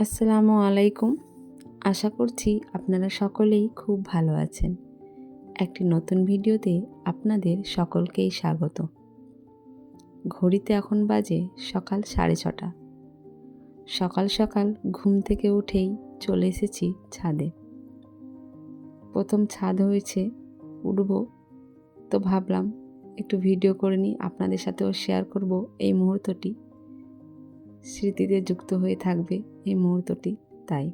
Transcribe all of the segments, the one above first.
আসসালামু আলাইকুম। আশা করছি আপনারা সকলেই খুব ভালো আছেন। একটি নতুন ভিডিওতে আপনাদের সকলকেই স্বাগত। ঘড়িতে এখন বাজে সকাল 6:30। সকাল সকাল ঘুম থেকে উঠেই চলে এসেছি ছাদে। প্রথম ছাদ হয়েছে, উঠব, তো ভাবলাম একটু ভিডিও করে নিই, আপনাদের সাথেও শেয়ার করব এই মুহূর্তটি। স্মৃতিতে যুক্ত হয়ে থাকবে এই মুহূর্তটি, তাই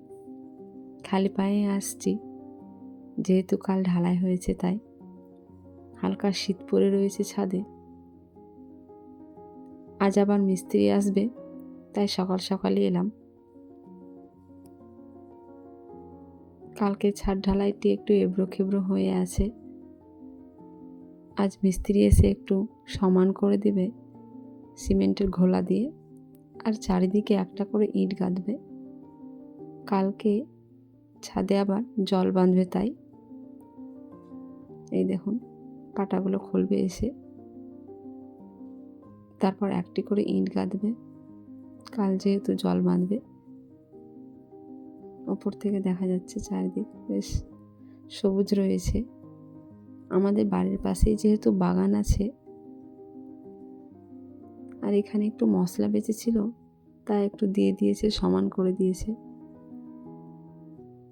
খালি পায়ে আসছি, যেহেতু কাল ঢালাই হয়েছে তাই হালকা শীত পড়ে রয়েছে ছাদে। আজ আবার মিস্ত্রি আসবে, তাই সকাল সকালই এলাম। কালকে ছাদ ঢালাইটি একটু এবড়ো খেবড়ো হয়ে আছে, আজ মিস্ত্রি এসে একটু সমান করে দেবে সিমেন্টের ঘোলা দিয়ে, আর চারিদিকে একটা করে ইট গাঁথবে। কালকে ছাদে আবার জল বাঁধবে, তাই এই দেখুন পাটাগুলো খুলবে এসে, তারপর একটি করে ইট গাঁথবে। কাল যেহেতু জল বাঁধবে, ওপর থেকে দেখা যাচ্ছে চারিদিক বেশ সবুজ রয়েছে। আমাদের বাড়ির পাশেই যেহেতু বাগান আছে, আর এখানে একটু মশলা বেঁচেছিল, তাই একটু দিয়ে দিয়েছে, সমান করে দিয়েছে।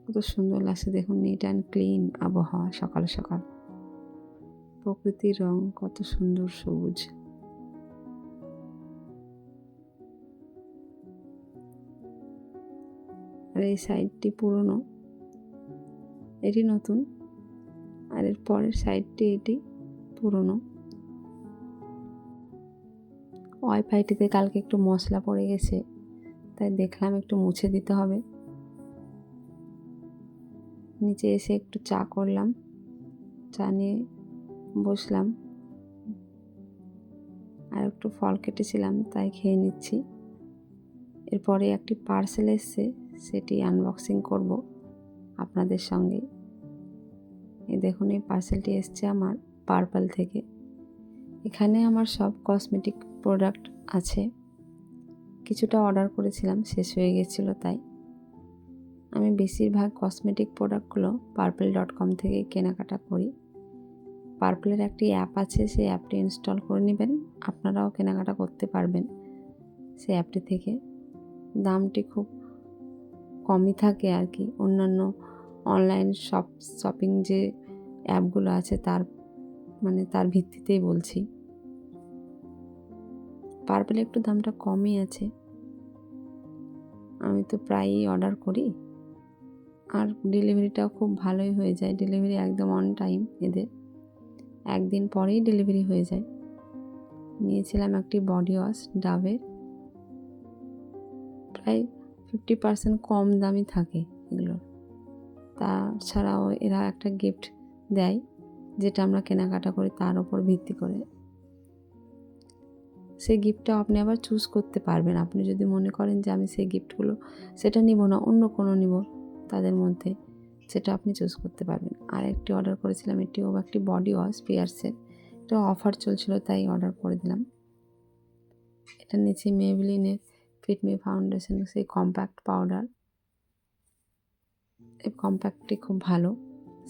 কত সুন্দর লাগছে দেখুন, নিট অ্যান্ড ক্লিন আবহাওয়া। সকাল সকাল প্রকৃতির রং কত সুন্দর সবুজ। আর এই সাইডটি পুরনো, এটি নতুন, আর এর পরের সাইডটি এটি পুরনো। ওয়াইফাইটিতে কালকে একটু মশলা পড়ে গেছে, তাই দেখলাম একটু মুছে দিতে হবে। নিচে এসে একটু চা করলাম, চা নিয়ে বসলাম, আর একটু ফল কেটেছিলাম তাই খেয়ে নিচ্ছি। এরপরে একটি পার্সেল এসছে, সেটি আনবক্সিং করব আপনাদের সঙ্গে। এই দেখুন, এই পার্সেলটি এসছে আমার পার্পল থেকে। এখানে আমার সব কসমেটিক প্রোডাক্ট আছে। কিছুটা অর্ডার করেছিলাম, শেষ হয়ে গেছিলো, তাই আমি বেশিরভাগ কসমেটিক প্রোডাক্টগুলো purple.com থেকে কেনাকাটা করি। পার্পলের একটি অ্যাপ আছে, সেই অ্যাপটি ইনস্টল করে নেবেন, আপনারাও কেনাকাটা করতে পারবেন সেই অ্যাপটি থেকে। দামটি খুব কমই থাকে আর কি, অন্যান্য অনলাইন শপিং যে অ্যাপগুলো আছে তার ভিত্তিতেই বলছি। পার্পলে একটু দামটা কমই আছে, আমি তো প্রায়ই অর্ডার করি, আর ডেলিভারিটাও খুব ভালোই হয়ে যায়। ডেলিভারি একদম অন টাইম, এদের একদিন পরেই ডেলিভারি হয়ে যায়। নিয়েছিলাম একটি বডি ওয়াশ ডাবের, প্রায় 50% কম দামই থাকে এগুলোর। তাছাড়াও এরা একটা গিফট দেয়, যেটা আমরা কেনাকাটা করি তার উপর ভিত্তি করে। সেই গিফটটা আপনি আবার চুজ করতে পারবেন। আপনি যদি মনে করেন যে আমি সেই গিফটগুলো সেটা নিব না, অন্য কোনো নিব, তাদের মধ্যে সেটা আপনি চুজ করতে পারবেন। আর একটি অর্ডার করেছিলাম, এটিও একটি বডি ওয়াশ পিয়ার্সের, এটা অফার চলছিল তাই অর্ডার করে দিলাম। এটা নিচে মেবলিনের ফিট মি ফাউন্ডেশন সেই কম্প্যাক্ট পাউডার। এই কম্প্যাক্টটি খুব ভালো,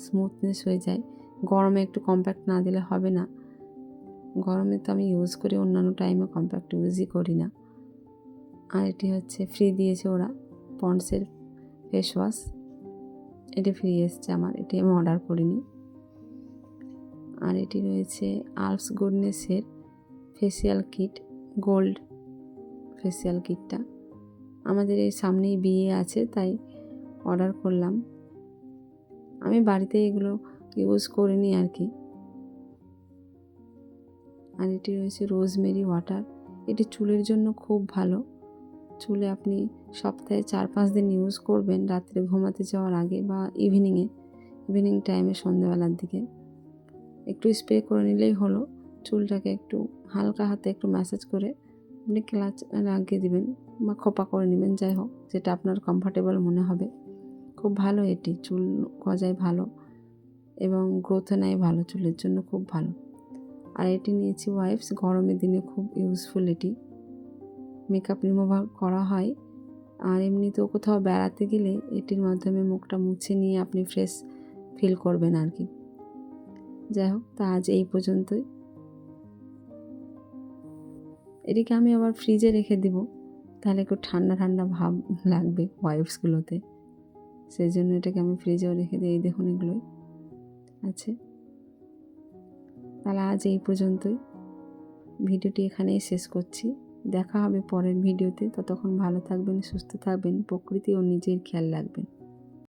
স্মুথনেস হয়ে যায়। গরমে একটু কম্প্যাক্ট না দিলে হবে না, গরমে তো আমি ইউজ করি, অন্যান্য টাইমে কম্প্যাক্ট ইউজই করি না। আর এটি হচ্ছে ফ্রি দিয়েছে ওরা, পন্ডসের ফেস ওয়াশ, এটি ফ্রি এসছে আমার, এটি আমি অর্ডার করিনি। আর এটি রয়েছে আলস গুডনেসের ফেসিয়াল কিট, গোল্ড ফেসিয়াল কিটটা। আমাদের এই সামনেই বিয়ে আছে, তাই অর্ডার করলাম। আমি বাড়িতে এগুলো ইউজ করিনি আর কি। আর এটি রয়েছে রোজমেরি ওয়াটার, এটি চুলের জন্য খুব ভালো। চুলে আপনি সপ্তাহে 4-5 দিন ইউজ করবেন, রাত্রে ঘুমাতে যাওয়ার আগে বা ইভিনিং টাইমে, সন্ধ্যাবেলার দিকে একটু স্প্রে করে নিলেই হলো। চুলটাকে একটু হালকা হাতে একটু ম্যাসাজ করে আপনি ক্লাচ লাগিয়ে দিবেন বা খোপা করে নেবেন, যাই হোক যেটা আপনার কমফর্টেবল মনে হবে। খুব ভালো এটি, চুল গজায় ভালো এবং গ্রোথে নেয় ভালো, চুলের জন্য খুব ভালো। আর এটি নিয়েছি ওয়াইপস, গরমের দিনে খুব ইউজফুল। এটি মেকআপ রিমুভার করা হয় আর এমনিতেও কোথাও বেড়াতে গেলে এটির মাধ্যমে মুখটা মুছে নিয়ে আপনি ফ্রেশ ফিল করবেন আর কি। যাই হোক, তা আজ এই পর্যন্তই। এটিকে আমি আবার ফ্রিজে রেখে দিব, তাহলে একটু ঠান্ডা ঠান্ডা ভাব লাগবে ওয়াইপসগুলোতে, সেই জন্য এটাকে আমি ফ্রিজেও রেখে দিই। এই দেখুন এগুলোই আছে। তাহলে আজ এই পর্যন্তই, ভিডিওটি এখানেই শেষ করছি। দেখা হবে পরের ভিডিওতে। ততক্ষণ ভালো থাকবেন, সুস্থ থাকবেন, প্রকৃতি ও নিজের খেয়াল রাখবেন।